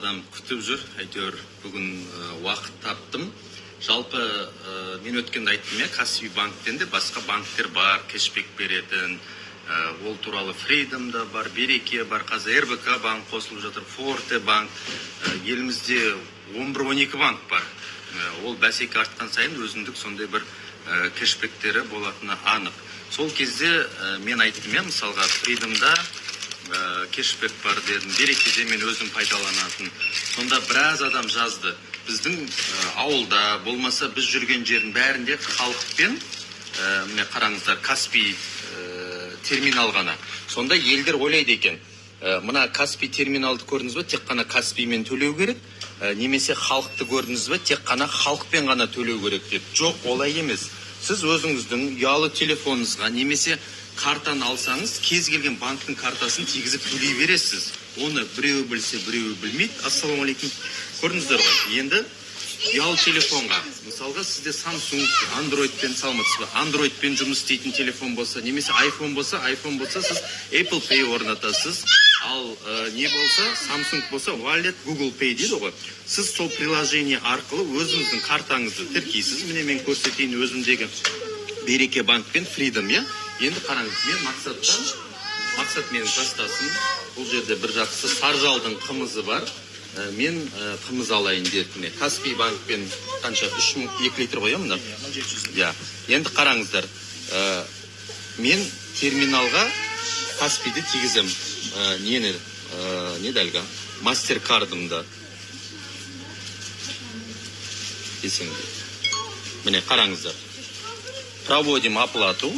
Адам күтіп жүр, әйтеуір бүгін уақыт таптым. Жалпы мен өткенде айттым, Каспий банктен де басқа банктер бар, кешбек беретін. Ол туралы Freedom да бар, Береке бар, қазір РБК банк қосылып жатыр, Форте банк. Елімізде 11-12 банк бар. Ол бәсеке артқан сайын өзіндік сондай бір кешбектері болатыны анық. Сол кезде мен айттым, мысалға Freedomда кешбек бар дедім, Берекеде мен өзім пайдаланатын. Сонда біраз адам жазды. Біздің ауылда болмаса біз жүрген жердің бәрінде халықпен, міне қараңыздар, Каспий терминал ғана. Сонда елдер ойлайды екен, мына Каспий терминалды көрдіңіз бе, тек қана Каспиймен төлеу керек, немесе халықты көрдіңіз бе, тек қана халықпен ғана төлеу керек деп. Жоқ, олай емес. Сіз өзіңіздің ұялы телефоныңызға немесе картаны алсаңыз, кез келген банктың картасын тигізіп төлей бересіз. Оны біреуі білсе, біреуі білмейді. Ассалаумалейкум. Көрдіңіздер ғой. Енді ұялы телефонға, мысалға сізде Samsung, Androidпен салматсыз ба? Androidпен жұмыс істейтін телефон болса, немесе iPhone болса, сіз Apple Pay орнатасыз. Ал не болса, Samsung болса, Wallet, Google Pay дейді ғой. Сіз сол приложение арқылы өзіңіздің картаңызды тіркейсіз. Міне мен көрсетейін өзімдегі Береке банкпен Freedom, Енді қараңыз, мен мақсат мені тастасын. Бұл жерде бір жақсы Саржалдың қымызы бар. Мен қымыз алайын дедім. Каспий банкпен қанша 2 литр қоямын. Енді қараңыздар. Мен терминалға Каспийді тигізем. Не дәлгі? Мастеркардымда. Десеңде. Міне қараңыздар. Проводим оплату.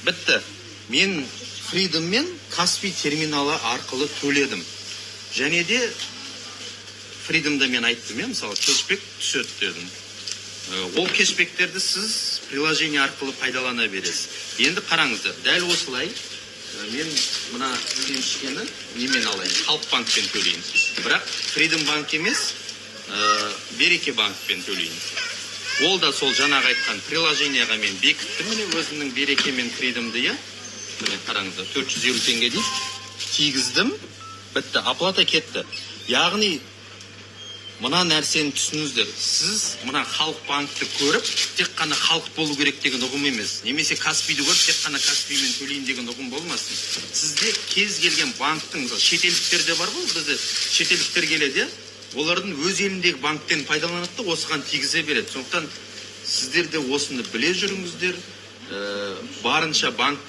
Бітті. Мен Freedom мен Каспий терминалы арқылы төледім. Және де Freedomда мен айттым, мысалы кешбек түседі дедім. Ол кешбектерді сіз приложение арқылы пайдалана бересіз. Енді қараңыздар, дәл осылай мен мына кешкені немен алайын, Халық банкпен төлейін. Бірақ Freedom банк емес, Береке банкпен төлейін. Ол да сол жаңағы айтқан приложенияға мен бекіттім, міне өзімнің Береке мен Freedomды, міне қараңыздар, 450 теңге дейді, тигіздім, бітті, оплата кетті. Яғни мына нәрсені түсініңіздер, сіз мына Халық банкты көріп, тек қана халық болу керек деген ұғым емес. Немесе Каспийді көріп, тек қана Каспиймен төлейін деген ұғым болмасын. Сізде кез келген банктың, шетелдіктер де бар ғой, бізде шетелдіктер келеді, олардың өз еліндегі банктен пайдаланады, осыған тигізе береді. Сондықтан сіздер де осыны біле жүріңіздер, барынша банк